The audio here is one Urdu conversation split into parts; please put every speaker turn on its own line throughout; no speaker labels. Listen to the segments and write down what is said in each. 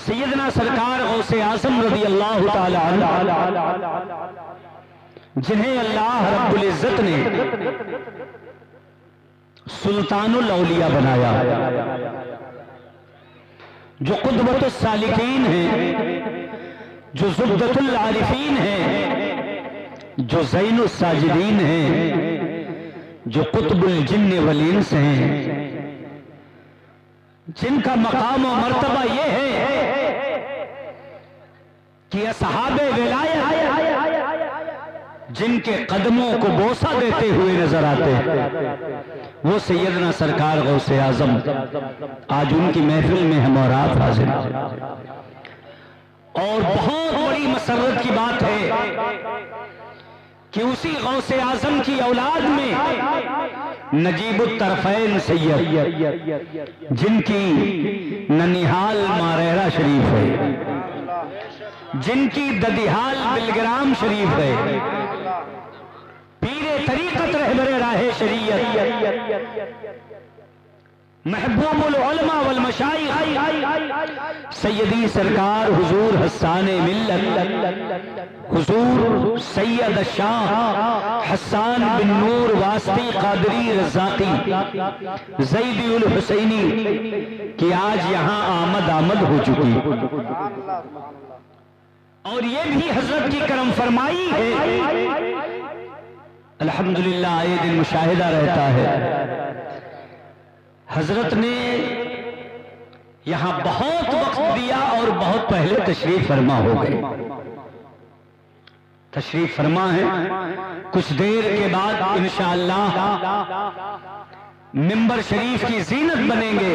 سیدنا سرکار غوث اعظم رضی اللہ تعالی عنہ، جنہیں اللہ رب العزت نے سلطان الاولیاء بنایا، جو قدوۃ السالکین ہیں، جو زبدۃ العارفین ہیں، جو زین الساجدین ہیں، جو قطب الجن والانس ہیں، جن کا مقام و مرتبہ یہ ہے کہ اصحاب ولایت جن کے قدموں کو بوسہ دیتے ہوئے نظر آتے ہیں، وہ سیدنا سرکار غوث اعظم آج ان کی محفل میں ہم اور آپ حاضر ہیں۔ اور بہت بڑی مسرت کی بات ہے کہ اسی غوث اعظم کی اولاد میں نجیب الطرفین سید، جن کی ننیحال ماریرا شریف ہے، جن کی ددیحال بلگرام شریف ہے، پیر طریقت رہبر راہ شریعت، محبوب العلماء والمشائخ سیدی سرکار حضور حسان ملت، حضور سید الشاہ حسان بن نور واسطی قادری رزاقی زیدی الحسینی کی آج یہاں آمد ہو چکی، اور یہ بھی حضرت کی کرم فرمائی ہے۔ الحمدللہ یہ دن مشاہدہ رہتا ہے، حضرت نے یہاں بہت وقت دیا اور بہت پہلے تشریف فرما ہو گئے، تشریف فرما ہے، کچھ دیر کے بعد انشاءاللہ منبر شریف کی زینت بنیں گے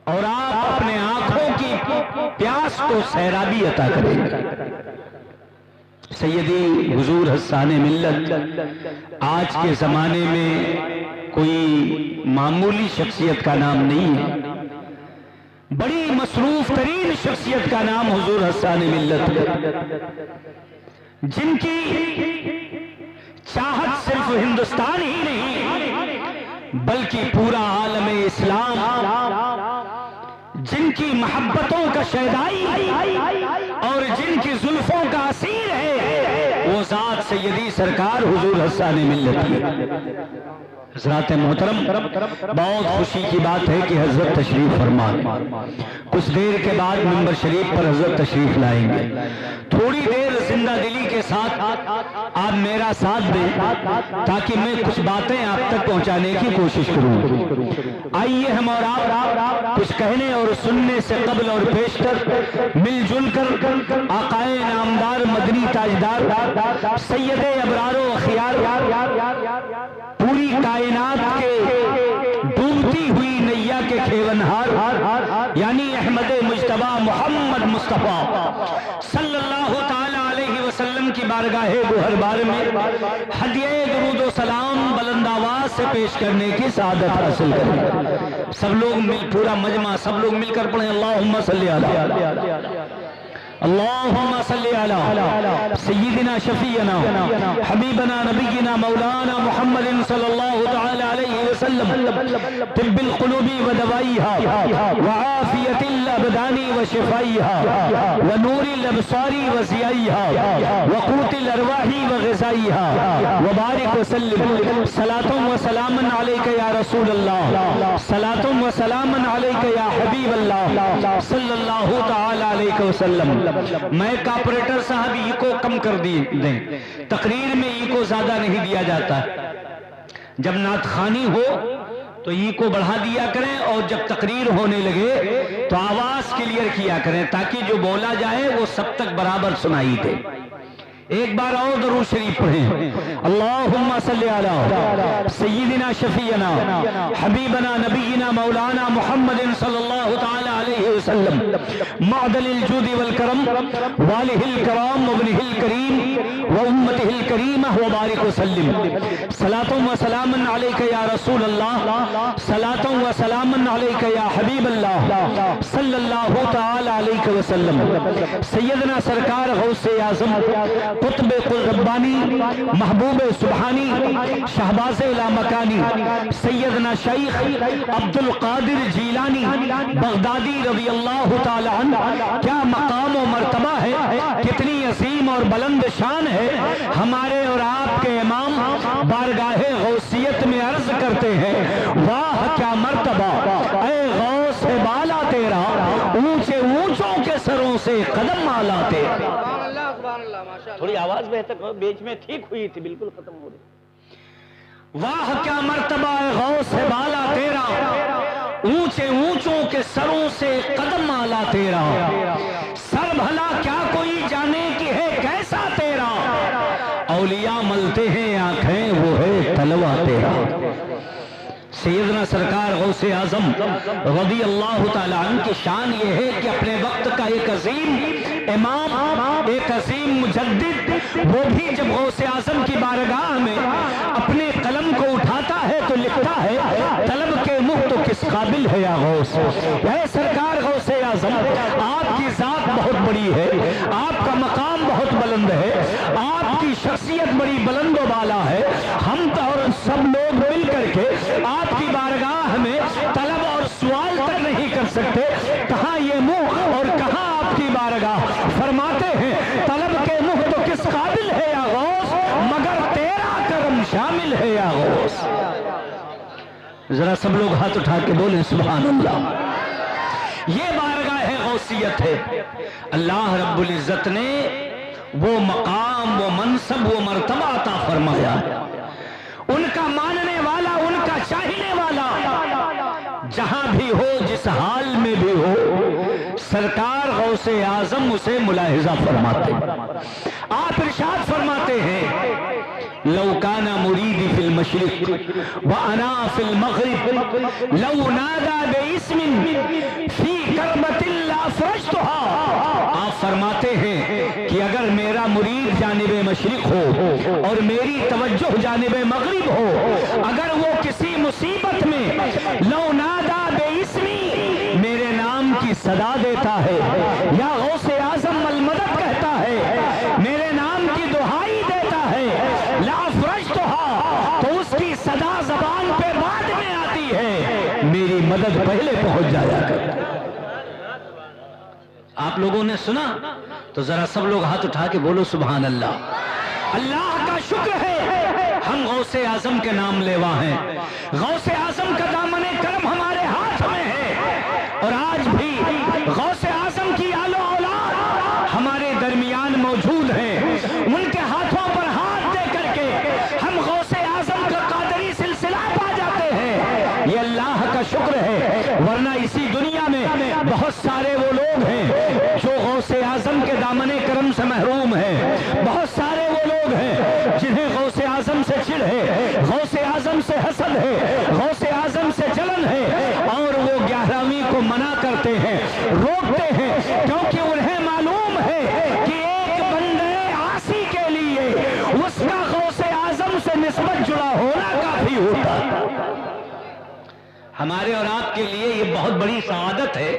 اور آپ اپنے آنکھوں کی پیاس کو سیرابی عطا کریں گے۔ سیدی حضور حسان ملت آج کے زمانے میں کوئی معمولی شخصیت کا نام نہیں ہے، بڑی مصروف ترین شخصیت کا نام حضور حسان ملت ہے، جن کی چاہت صرف ہندوستان ہی نہیں بلکہ پورا عالم اسلام، جن کی محبتوں کا شیدائی اور جن کی زلفوں کا اسیر ہے، وہ ذات سیدی سرکار حضور حسان ملت ہے۔ حضرات محترم، بہت خوشی کی بات ہے کہ حضرت تشریف فرما ہے، کچھ دیر کے بعد منبر شریف پر حضرت تشریف لائیں گے، تھوڑی دیر زندہ دلی کے ساتھ آپ میرا ساتھ دیں تاکہ میں کچھ باتیں آپ تک پہنچانے کی کوشش کروں۔ آئیے ہم اور آپ کچھ کہنے اور سننے سے قبل اور پیشتر مل جل کر آقائے نامدار مدنی تاجدار سید ابرار و اخیار پوری کائنات کے ڈوبتی ہوئی نیا کے کھیونہار یعنی احمد مجتبی محمد مصطفیٰ صلی اللہ تعالی علیہ وسلم کی بارگاہ گوہر بار میں ہدیہ درود و سلام بلند آواز سے پیش کرنے کی سعادت حاصل کریں۔ سب لوگ پورا مجمع سب لوگ مل کر پڑھیں اللہم صلی علی اللہم صلی علی سیدنا شفیعنا حبیبنا نبینا مولانا محمد صلی اللہ تعالی علیہ وسلم طب القلوب و دوائیہا وعافیت الابدان و شفائیہا ونور الابصار و ضیائیہا وقوت الارواح و غذائیہا وبارک وسلم صلاة و سلاما علیکہ یا رسول اللہ صلاة و سلاما علیکہ یا حبیب اللہ صلی اللہ تعالی علیہ وسلم۔ میں کارپوریٹر صاحب ای کو کم کر دیں، تقریر میں ای کو زیادہ نہیں دیا جاتا، جب نعت خوانی ہو تو ای کو بڑھا دیا کریں اور جب تقریر ہونے لگے تو آواز کلیئر کیا کریں تاکہ جو بولا جائے وہ سب تک برابر سنائی دے۔ ایک بار اور درود شریف پڑھیں اللہم صلی علی سیدنا شفیعنا حبیبنا نبینا مولانا محمد صلی اللہ تعالی علیہ وسلم معدل الجود والکرم والہ الکرام وابنہ الکریم وامتہ الکریمہ وبارک وسلم صلاة و سلاما علیکہ یا رسول اللہ صلاة و سلاما علیکہ یا حبیب اللہ صلی اللہ تعالی علیہ وسلم۔ سیدنا سرکار غوث اعظم قطب ربانی محبوب سبحانی شہباز لامکانی سیدنا شیخ عبد القادر جیلانی بغدادی رضی رضی اللہ تعالی عنہ کیا مقام و مرتبہ ہے، کتنی عظیم اور بلند شان ہے۔ ہمارے اور آپ کے امام بارگاہ غوثیت میں عرض کرتے ہیں، واہ کیا مرتبہ اے غوث بالا تیرا، اونچے اونچوں کے سروں سے قدم آلا تیرا۔ تھوڑی آواز بہتر بیچ میں ٹھیک ہوئی تھی، بالکل ختم ہو رہی۔ واہ کیا مرتبہ ہے غوث بالا تیرا، اونچے اونچوں کے سروں سے قدم آلا تیرا، سر بھلا کیا کوئی جانے کی ہے کیسا تیرا، اولیاء ملتے ہیں آنکھیں وہ ہے تلوا تیرا۔ سیدنا سرکار غوث اعظم رضی اللہ تعالیٰ عنہ کی شان یہ ہے کہ اپنے وقت کا ایک عظیم امام، ایک عظیم مجدد، وہ بھی جب غوث اعظم کی بارگاہ میں اپنے قلم کو اٹھاتا ہے تو لکھتا ہے، طلب کے منہ تو کس قابل ہے یا غوث، اے سرکار غوث اعظم آپ کی ذات بہت بڑی ہے، آپ کا مقام بہت بلند ہے، آپ کی شخصیت بڑی بلند و بالا ہے، ہم اور سب لوگ مل کر کے آپ کی بارگاہ میں طلب اور سوال تک نہیں کر سکتے، کہاں یہ منہ اور کہاں آپ کی بارگاہ۔ فرماتے ہیں طلب کے منہ تو کس قابل ہے یا غوث، مگر تیرا کرم شامل ہے یا غوث۔ ذرا سب لوگ ہاتھ اٹھا کے بولیں سبحان اللہ۔ یہ بارگاہ غوثیت ہے، اللہ رب العزت نے وہ مقام، وہ منصب، وہ مرتبہ عطا فرمایا ہے۔ ان کا ماننے والا، ان کا چاہنے والا جہاں بھی ہو، جس حال میں بھی ہو، سرکار غوث اعظم اسے ملاحظہ فرماتے ہیں۔ آپ ارشاد فرماتے ہیں، لو کان مریدی فی المشرق وانا فی المغرب لو نادى باسم فی کربۃ لافرجتها۔ آپ فرماتے ہیں کہ اگر میرا مرید جانب مشرق ہو اور میری توجہ جانب مغرب ہو، اگر وہ کسی مصیبت میں لو نادى باسمی میرے نام کی صدا دیتا ہے، یا غوث اعظم المدد کہتا ہے، میرے نام کی دہائی دیتا ہے، لافرجتها، تو اس کی صدا زبان پہ بعد میں آتی ہے، میری مدد پہلے پہنچ جایا کرتی۔ آپ لوگوں نے سنا تو ذرا سب لوگ ہاتھ اٹھا کے بولو سبحان اللہ۔ اللہ کا شکر ہے ہم غوث اعظم کے نام لیوا ہیں، غوث اعظم کا دامن کرم ہمارے ہاتھ میں ہے، اور آج بھی غوث اعظم کی آل و اولاد ہمارے درمیان موجود ہیں۔ ان کے ہاتھوں پر ہاتھ دے کر کے ہم غوث اعظم کا قادری سلسلہ پا جاتے ہیں، یہ اللہ کا شکر ہے۔ ورنہ اسی دنیا میں بہت سارے وہ لوگ ہیں جو غوث اعظم کے دامن کرم سے محروم ہیں، بہت سارے وہ لوگ ہیں جنہیں غوث اعظم سے چڑ ہے، غوث اعظم سے حسد ہے، غوث اعظم سے جلن ہے، اور وہ 11ویں کو منع کرتے ہیں، روکتے ہیں، کیونکہ انہیں معلوم ہے کہ ایک بندے عاصی کے لیے اس کا غوث اعظم سے نسبت جڑا ہونا کافی ہوتا ہے۔ ہمارے اور آپ کے لیے یہ بہت بڑی سعادت ہے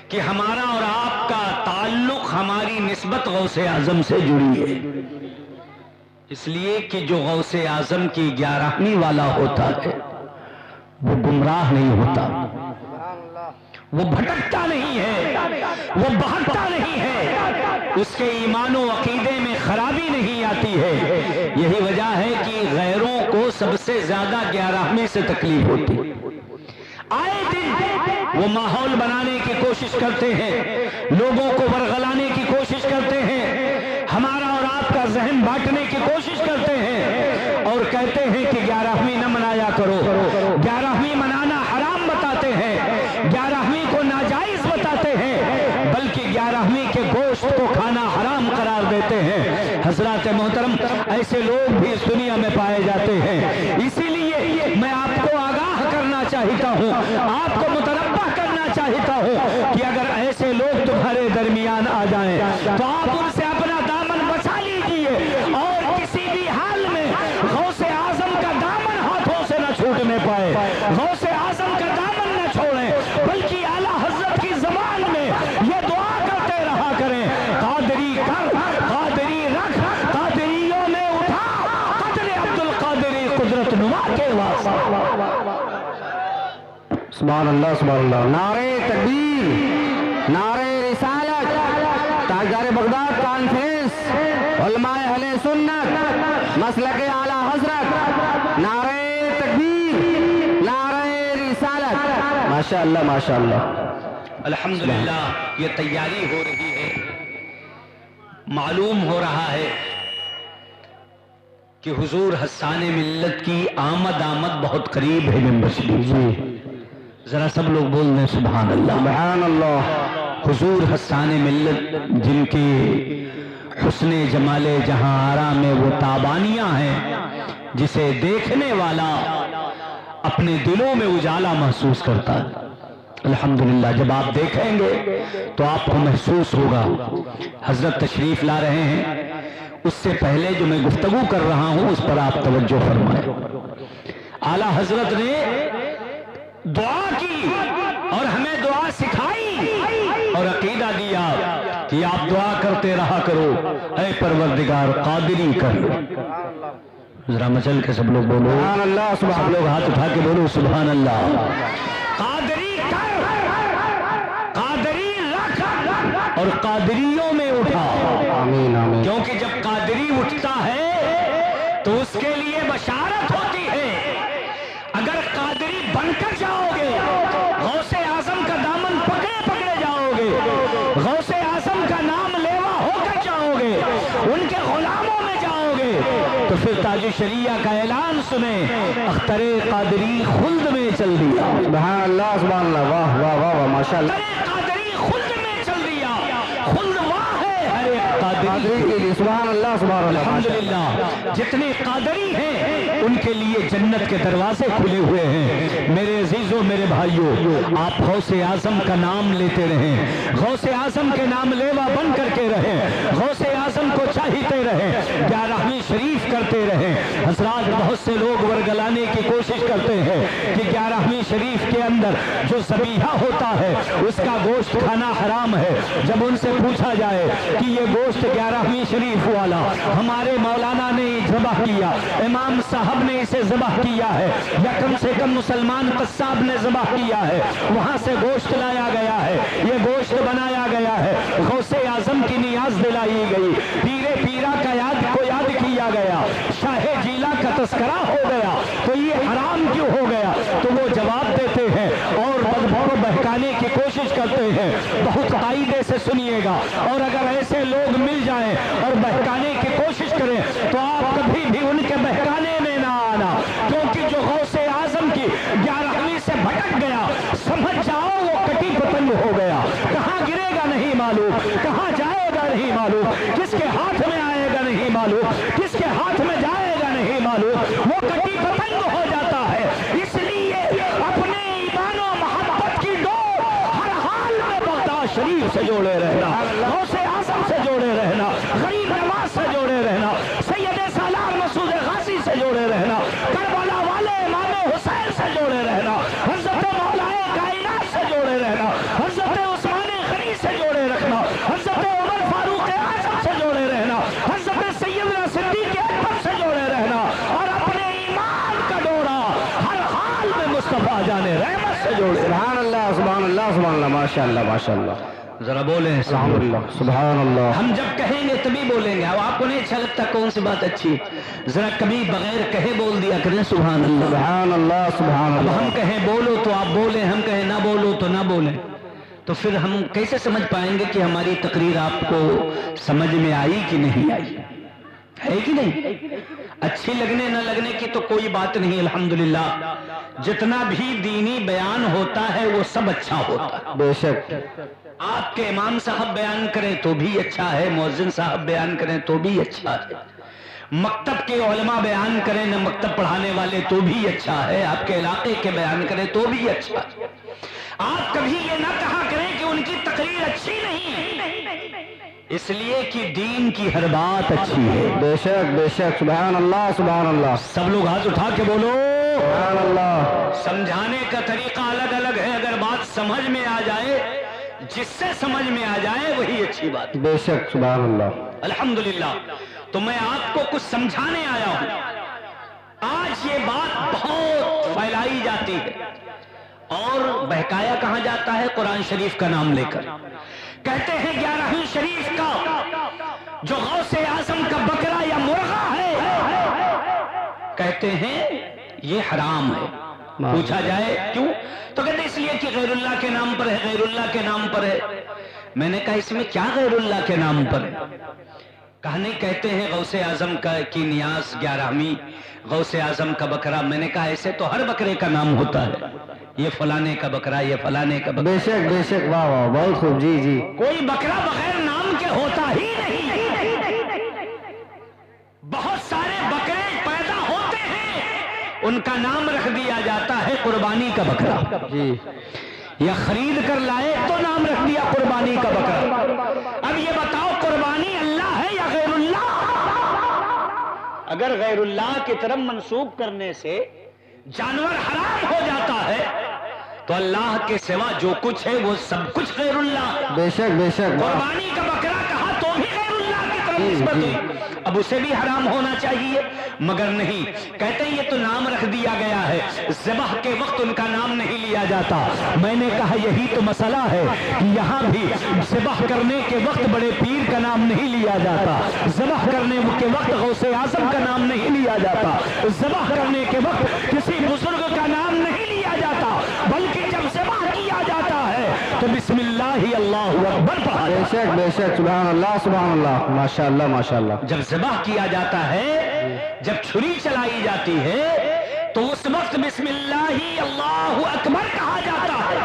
کہ ہمارا اور آپ کا تعلق، ہماری نسبت غوث اعظم سے جڑی ہے، اس لیے کہ جو غوث اعظم کی 11ویں والا ہوتا ہے وہ گمراہ نہیں ہوتا، وہ بھٹکتا نہیں ہے، وہ بہکتا نہیں ہے، اس کے ایمان و عقیدے میں خرابی نہیں آتی ہے۔ یہی وجہ ہے کہ غیروں کو سب سے زیادہ 11ویں سے تکلیف ہوتی ہے۔ آئے دن وہ ماحول بنانے کی کوشش کرتے ہیں، لوگوں کو ورغلانے کی کوشش کرتے ہیں، ہمارا اور آپ کا ذہن بانٹنے کی کوشش کرتے ہیں، اور کہتے ہیں کہ 11ویں نہ منایا کرو، 11ویں منانا حرام بتاتے ہیں، 11ویں کو ناجائز بتاتے ہیں، بلکہ 11ویں کے گوشت کو کھانا حرام قرار دیتے ہیں۔ حضرات محترم، ایسے لوگ بھی اس دنیا میں پائے جاتے ہیں، اسی لیے میں آپ کو آگاہ کرنا چاہتا ہوں، آپ کو متنبہ کرنا چاہتا ہوں کہ اگر ایسے لوگ تمہارے درمیان آ جائیں تو آپ ان سے اپنا دامن بچا لیجئے، اور کسی بھی حال میں غوث اعظم کا دامن ہاتھوں سے نہ چھوٹنے پائے، غوث اعظم کا دامن نہ چھوڑیں، بلکہ اعلیٰ حضرت کی زبان میں یہ دعا کرتے رہا کریں، قادری کر، قادری رکھ، قادریوں میں اٹھا، قدر عبدالقادری قدرت نما کے واسطے۔ سبحان اللہ، سبحان اللہ، نعرہ تکبیر۔
بغداد کانفرنس علماء اہل سنت مسلک اعلی حضرت، نعرہ تکبیر، نعرہ رسالت، ماشاءاللہ ماشاءاللہ۔
الحمدللہ یہ تیاری ہو رہی ہے، معلوم ہو رہا ہے کہ حضور حسان ملت کی آمد بہت قریب ہے ممبر شریف۔ ذرا سب لوگ بول دیں سبحان اللہ
سبحان اللہ۔
حضور حسان ملت جن کے حسن جمال جہاں آرا میں وہ تابانیاں ہیں جسے دیکھنے والا اپنے دلوں میں اجالا محسوس کرتا ہے۔ الحمدللہ جب آپ دیکھیں گے تو آپ کو محسوس ہوگا۔ حضرت تشریف لا رہے ہیں، اس سے پہلے جو میں گفتگو کر رہا ہوں اس پر آپ توجہ فرمائیں۔ اعلیٰ حضرت نے دعا کی اور ہمیں دعا سکھائی اور عقیدہ دیا کہ آپ دعا کرتے رہا کرو، اے پروردگار قادری کر۔ ذرا مچل کے سب لوگ بولو
سبحان اللہ،
سب لوگ ہاتھ اٹھا کے بولو سبحان اللہ۔ قادری کر، قادری رکھ اور قادریوں میں اٹھا۔
آمین آمین۔
کیونکہ جب قادری اٹھتا ہے تو اس کے لیے بشارت ہوتی ہے۔ اگر قادری بن کر جاؤ گے، غوث اعظم کا دامن پکڑے پکڑے جاؤ گے، غوث اعظم کا نام لیوا ہو کر جاؤ گے، ان کے غلاموں میں جاؤ گے، تو پھر تاج شریعہ کا اعلان سنیں، اختر قادری خلد میں چل دیا۔
سبحان اللہ سبحان اللہ، واہ واہ واہ واہ ماشاءاللہ۔
اختر قادری خلد میں چل دیا، خلد واہ ہے ہر ایک قادری
قادری کے لیے سبحان اللہ سبحان اللہ۔
الحمدللہ جتنے قادری ہیں ان کے لیے جنت کے دروازے کھلے ہوئے ہیں۔ میرے عزیزوں میرے بھائیوں، آپ غوث اعظم کا نام لیتے رہیں، غوث اعظم کے نام لیوا بن کر کے رہیں، غوث اعظم کو چاہتے رہیں، 11ویں شریف کرتے رہیں۔ حضرات بہت سے لوگ ورگلانے کی کوشش کرتے ہیں کہ 11ویں شریف کے اندر جو ذبیحہ ہوتا ہے اس کا گوشت کھانا حرام ہے۔ جب ان سے پوچھا جائے کہ یہ گوشت 11ویں شریف والا ہمارے مولانا نے ذبح کیا، امام صاحب نے اسے ذبح کیا ہے یا کم سے کم مسلمان قصاب نے ذبح کیا ہے، وہاں سے گوشت لایا گیا ہے، یہ گوشت بنایا گیا ہے، غوث اعظم کی نیاز دلائی گئی، پیرا کا یاد کیا گیا، شاہ جیلا کا تذکرہ ہو گیا، تو یہ حرام کیوں ہو گیا؟ تو وہ جواب دیتے ہیں اور بدبو بہکانے کی کوشش کرتے ہیں۔ بہت قاعدے سے سنیے گا، اور اگر ایسے لوگ مل جائیں اور بہکانے کی کوشش کریں تو آپ کبھی بھی ان کے بہکانے میں نہ آنا، کیونکہ جو غوث اعظم کی 11ویں سے بھٹک گیا، سمجھ جاؤ وہ کٹی پتنگ ہو گیا، کہاں گرے گا نہیں معلوم، کہاں جائے گا نہیں معلوم، کس کے ہاتھ میں آئے گا نہیں معلوم، کس کے ہاتھ میں جائے گا نہیں معلوم، وہ کٹی پتنگ ہو جاتا ہے۔ اس لیے اپنے ایمان و محبت کی ڈور ہر حال میں بغداد شریف سے جوڑے رہنا، غوث اعظم سے جوڑے رہنا، غریب نواز سے جوڑے رہنا، سید سالار مسعود غازی سے جوڑے رہنا، کربلا والے امام حسین سے جوڑے رہنا، حضرت مولا کائنات سے جوڑے رہنا، حضرت عثمان غنی سے جوڑے رکھنا، حضرت عمر فاروق اعظم سے جوڑے رہنا، حضرت سیدنا صدیق اکبر سے جوڑے رہنا، اور اپنے ایمان کا ڈورا ہر حال میں مصطفیٰ جان رحمت سے جوڑے رہنا۔
سبحان اللہ سبحان اللہ سبحان اللہ ماشاءاللہ ماشاءاللہ۔
ذرا بولیں
الحمدللہ سبحان اللہ۔
ہم جب کہیں گے تبھی بولیں گے، اب آپ کو نہیں اچھا لگتا کون سی بات اچھی، ذرا کبھی بغیر کہے بول دیا کریں سبحان اللہ۔
سبحان اللہ سبحان
اب
اللہ۔
ہم کہیں بولو تو آپ بولیں، ہم کہیں نہ بولو تو نہ بولیں، تو پھر ہم کیسے سمجھ پائیں گے کہ ہماری تقریر آپ کو سمجھ میں آئی کہ نہیں آئی؟ ہے کہ نہیں؟ اچھی لگنے نہ لگنے کی تو کوئی بات نہیں، الحمدللہ جتنا بھی دینی بیان ہوتا ہے وہ سب اچھا ہوتا ہے۔
بے شک۔
آپ کے امام صاحب بیان کریں تو بھی اچھا ہے، مؤذن صاحب بیان کریں تو بھی اچھا ہے، مکتب کے علماء بیان کریں نہ مکتب پڑھانے والے تو بھی اچھا ہے، آپ کے علاقے کے بیان کریں تو بھی اچھا ہے۔ آپ کبھی یہ نہ کہا کریں کہ ان کی تقریر اچھی نہیں ہے، اس لیے کہ دین کی ہر بات اچھی ہے۔
بے شک بے شک سبحان اللہ سبحان اللہ۔
سب لوگ ہاتھ اٹھا کے بولو
سبحان اللہ۔
سمجھانے کا طریقہ الگ الگ ہے، اگر بات سمجھ میں آ جائے، جس سے سمجھ میں آ جائے وہی اچھی بات۔
بے شک سبحان اللہ۔
الحمدللہ تو میں آپ کو کچھ سمجھانے آیا ہوں۔ آج یہ بات بہت پھیلائی جاتی ہے اور بہکایا کہاں جاتا ہے؟ قرآن شریف کا نام لے کر کہتے ہیں 11ویں شریف کا جو غوث اعظم کا بکرا یا مرغا ہے، کہتے ہیں یہ حرام ہے۔ پوچھا جائے کیوں؟ تو کہتے اس لیے کہ غیر اللہ کے نام پر ہے، غیر اللہ کے نام پر ہے۔ میں نے کہا اس میں کیا غیر اللہ کے نام پر ہے؟ کہا نہیں، کہتے ہیں غوث اعظم کی نیاز 11ویں، غوث اعظم کا بکرا۔ میں نے کہا ایسے تو ہر بکرے کا نام ہوتا ہے، یہ فلانے کا بکرا، یہ فلانے کا بکرا۔
بے شک بے شک، واہ واہ، بہت خوب، جی جی۔
کوئی بکرا بغیر نام کے ہوتا ہی نہیں۔ بہت سارے بکرے پیدا ہوتے ہیں، ان کا نام رکھ دیا جاتا ہے قربانی کا بکرا،
جی،
یا خرید کر لائے تو نام رکھ دیا قربانی کا بکرا۔ اب یہ بتاؤ قربانی اللہ ہے یا غیر اللہ؟ اگر غیر اللہ کی طرف منسوب کرنے سے جانور حرام ہو جاتا ہے تو اللہ کے سوا جو کچھ ہے وہ سب کچھ غیر اللہ۔
بے شک بے شک، واہ،
قربانی کا بکرا کہا تو بھی غیر اللہ کی طرف نسبت ہوئی، اب اسے بھی حرام ہونا چاہیے، مگر نہیں، کہتے ہیں یہ تو نام رکھ دیا گیا ہے، ذبح کے وقت ان کا نام نہیں لیا جاتا۔ میں نے کہا یہی تو مسئلہ ہے کہ یہاں بھی ذبح کرنے کے وقت بڑے پیر کا نام نہیں لیا جاتا، ذبح کرنے کے وقت غوث اعظم کا نام نہیں لیا جاتا، ذبح کرنے کے وقت کسی بزرگ کا نام نہیں لیا جاتا، بلکہ جب ذبح کیا جاتا ہے تو بسم اللہ اللہ اکبر پڑھا
بے
جاتا ہے۔
شک بے شک، سبحان اللہ سبحان اللہ، ماشاء اللہ ماشاء اللہ۔
جب ذبح کیا جاتا ہے، جب چھری چلائی جاتی ہے تو اس وقت بسم اللہ اللہ اکبر کہا جاتا ہے۔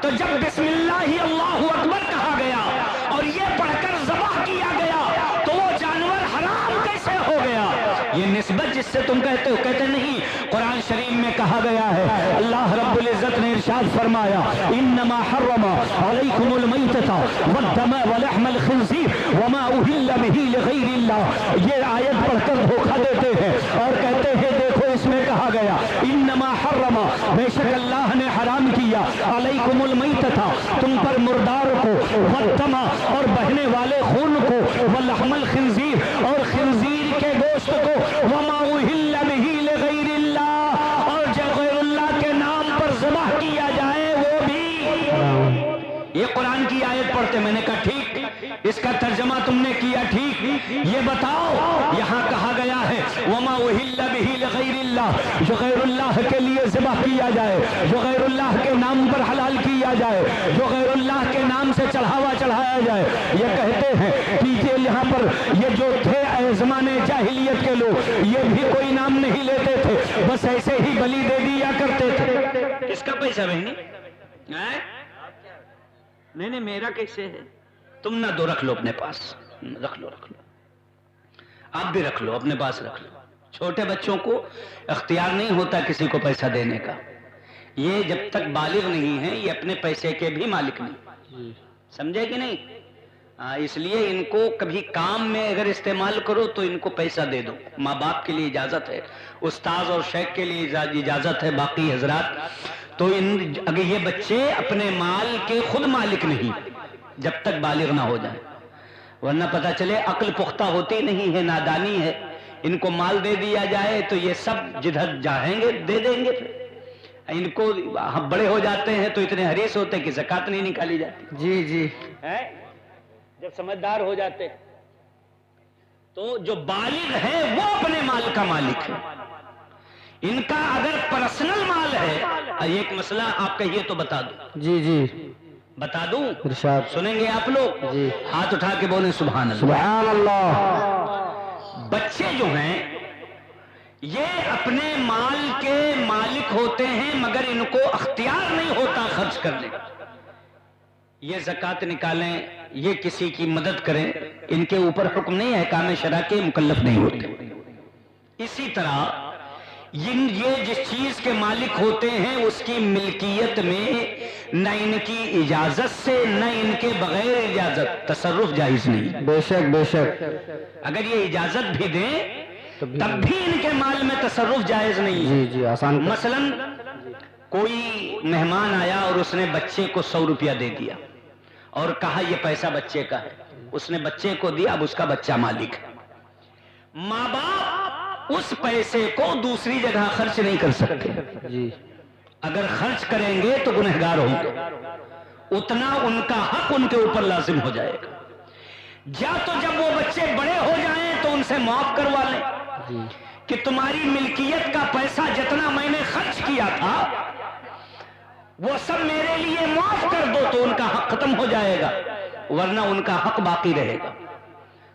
تو جب بسم اللہ اللہ اکبر کہا گیا اور یہ پڑھ کر ذبح کیا گیا تو وہ جانور حرام کیسے ہو گیا؟ یہ نسبت جس سے تم کہتے ہو، کہتے نہیں، قرآن شریف میں کہا گیا ہے، اللہ رب العزت نے ارشاد فرمایا انما حرم علیکم المیتۃ والدم ولحم الخنزیر وما اہل بہ لغیر اللہ۔ یہ آیت پڑھ کر دھوکہ دیتے ہیں اور کہتے ہیں دیکھو اس میں کہا گیا انما حرم، بے شک اللہ نے حرام کیا، علیکم المیتۃ، تم پر مردار کو، والدم اور بہنے والے خون کو، ولحم الخنزیر اور خنزیر کے گوشت کو، وما اہل بہ لغیر اللہ، اور جو غیر اللہ کے نام پر ذبح کیا جائے وہ بھی۔ یہ قرآن کی آیت پڑھتے میں نے کہا ٹھیک، اس کا ترجمہ تم نے کیا ٹھیک، یہ بتاؤ یہاں کہا گیا ہے وما اہل بہ لغیر اللہ، جو غیر اللہ کے لیے ذبح کیا جائے، جو غیر اللہ کے نام پر حلال کیا جائے، جو غیر اللہ کے نام سے چڑھاوا چڑھایا جائے۔ یہ کہتے ہیں کہ یہ یہاں پر یہ جو تھے زمانے جاہلیت کے لوگ، یہ بھی کوئی نام نہیں لیتے تھے، بس ایسے ہی بلی دے دیا کرتے تھے۔ کس کا پیسہ بہنی؟ نہیں نہیں، میرا کیسے ہے؟ تم نہ دو، رکھ لو اپنے پاس، رکھ لو رکھ لو، آپ بھی رکھ لو اپنے پاس رکھ لو۔ چھوٹے بچوں کو اختیار نہیں ہوتا کسی کو پیسہ دینے کا، یہ جب تک بالغ نہیں ہیں یہ اپنے پیسے کے بھی مالک نہیں، سمجھے کہ نہیں؟ اس لیے ان کو کبھی کام میں اگر استعمال کرو تو ان کو پیسہ دے دو، ماں باپ کے لیے اجازت ہے، استاذ اور شیخ کے لیے اجازت ہے، باقی حضرات تو اگر یہ بچے اپنے مال کے خود مالک نہیں جب تک بالغ نہ ہو جائیں، ورنہ پتہ چلے عقل پختہ ہوتی نہیں ہے، نادانی ہے، ان کو مال دے دیا جائے تو یہ سب جدھر جائیں گے دے دیں گے، پھر ان کو ہم بڑے ہو جاتے ہیں تو اتنے حریص ہوتے کہ زکوٰۃ نہیں نکالی جاتی،
جی جی،
جب سمجھدار ہو جاتے تو جو بالغ ہے وہ اپنے مال کا مالک ہے۔ ان کا اگر پرسنل مال ہے، ایک مسئلہ آپ کہیے تو بتا دوں،
جی جی،
بتا دوں،
ارشاد،
سنیں گے آپ لوگ؟
جی،
ہاتھ اٹھا کے بولیں سبحان اللہ۔
سبحان اللہ۔
بچے جو ہیں یہ اپنے مال کے مالک ہوتے ہیں مگر ان کو اختیار نہیں ہوتا خرچ کرنے کا، یہ زکوٰۃ نکالیں، یہ کسی کی مدد کریں، ان کے اوپر حکم نہیں ہے، احکام شرع کے مکلف نہیں ہوتے۔ اسی طرح یہ جس چیز کے مالک ہوتے ہیں اس کی ملکیت میں نہ ان کی اجازت سے نہ ان کے بغیر اجازت تصرف جائز نہیں۔
بے شک بے شک،
اگر یہ اجازت بھی دیں تب بھی ان کے مال میں تصرف جائز نہیں ہے۔
جی جی، آسان،
مثلا کوئی مہمان آیا اور اس نے بچے کو 100 روپیہ دے دیا اور کہا یہ پیسہ بچے کا ہے، اس نے بچے کو دیا، اب اس کا بچہ مالک ہے۔ ماں باپ اس پیسے کو دوسری جگہ خرچ نہیں کر سکتے،
جی،
اگر خرچ کریں گے تو گنہگار ہوں گے، اتنا ان کا حق ان کے اوپر لازم ہو جائے گا۔ یا تو جب وہ بچے بڑے ہو جائیں تو ان سے معاف کروا لیں کہ تمہاری ملکیت کا پیسہ جتنا میں نے خرچ کیا تھا وہ سب میرے لیے معاف کر دو تو ان کا حق ختم ہو جائے گا، ورنہ ان کا حق باقی رہے گا۔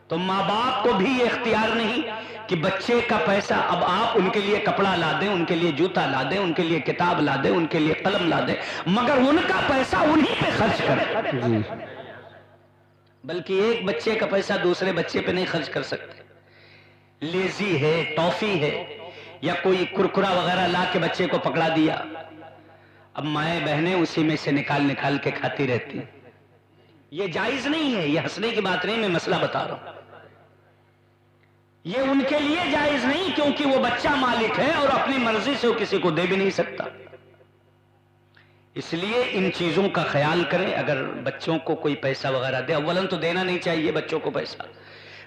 تو ماں باپ کو بھی یہ اختیار نہیں کہ بچے کا پیسہ اب آپ ان کے لیے کپڑا لا دیں، ان کے لیے جوتا لا دیں، ان کے لیے کتاب لا دیں، ان کے لیے قلم لا دیں، مگر ان کا پیسہ انہی پہ خرچ کریں، بلکہ ایک بچے کا پیسہ دوسرے بچے پہ نہیں خرچ کر سکتے۔ لیزی ہے، ٹافی ہے، یا کوئی کرکرا وغیرہ لا کے بچے کو پکڑا دیا، اب مائیں بہنیں اسی میں سے نکال کے کھاتی رہتی ہیں۔ یہ جائز نہیں ہے، یہ ہنسنے کی بات نہیں، میں مسئلہ بتا رہا ہوں۔ یہ ان کے لیے جائز نہیں کیونکہ وہ بچہ مالک ہے اور اپنی مرضی سے وہ کسی کو دے بھی نہیں سکتا۔ اس لیے ان چیزوں کا خیال کریں۔ اگر بچوں کو کوئی پیسہ وغیرہ دے، اولاً تو دینا نہیں چاہیے بچوں کو پیسہ۔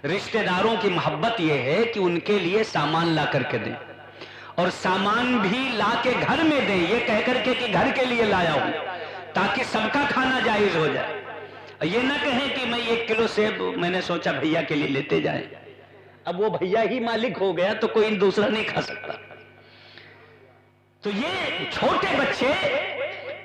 رشتہ داروں کی محبت یہ ہے کہ ان کے لیے سامان لا کر کے دیں، اور سامان بھی لا کے گھر میں دیں، یہ کہہ کر کے کہ گھر کے لیے لایا ہوں، تاکہ سب کا کھانا جائز ہو جائے۔ یہ نہ کہیں کہ میں 1 کلو سیب میں نے سوچا بھیا کے لیے لیتے جائیں، اب وہ بھیا ہی مالک ہو گیا تو کوئی دوسرا نہیں کھا سکتا۔ تو یہ چھوٹے بچے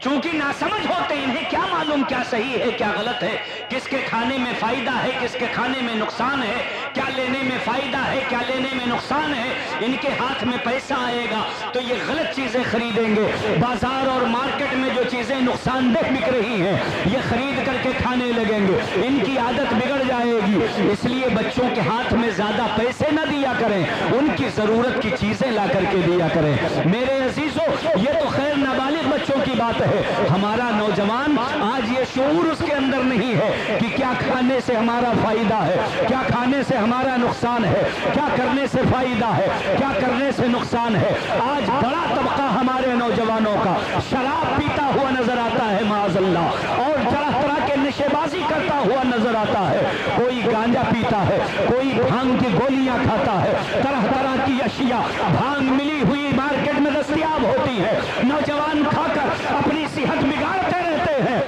چونکہ ناسمجھ ہوتے، انہیں کیا معلوم کیا صحیح ہے کیا غلط ہے، کس کے کھانے میں فائدہ ہے کس کے کھانے میں نقصان ہے، کیا لینے میں فائدہ ہے کیا لینے میں نقصان ہے۔ ان کے ہاتھ میں پیسہ آئے گا تو یہ غلط چیزیں خریدیں گے، بازار اور مارکیٹ میں جو چیزیں نقصان دہ بک رہی ہیں یہ خرید کر کے کھانے لگیں گے، ان کی عادت بگڑ جائے گی۔ اس لیے بچوں کے ہاتھ میں زیادہ پیسے نہ دیا کریں، ان کی ضرورت کی چیزیں لا کر کے دیا کریں۔ میرے عزیزو، یہ تو خیر نابالغ بچوں کی بات ہے، ہمارا نوجوان آج یہ شعور اس کے اندر نہیں ہے کہ کیا کھانے سے ہمارا فائدہ ہے، کیا کھانے سے ہمارا نقصان ہے، کیا کرنے سے فائدہ ہے، کیا کرنے سے نقصان ہے۔ آج بڑا طبقہ ہمارے نوجوانوں کا شراب پیتا ہوا نظر آتا ہے معاذ اللہ، اور طرح طرح کے نشے بازی کرتا ہوا نظر آتا ہے، کوئی گانجا پیتا ہے، کوئی بھانگ کی گولیاں کھاتا ہے، طرح طرح کی اشیاء بھانگ ملی ہوئی مارکیٹ میں دستیاب ہوتی ہے، نوجوان کھا کر اپنی صحت بگاڑتے رہتے ہیں۔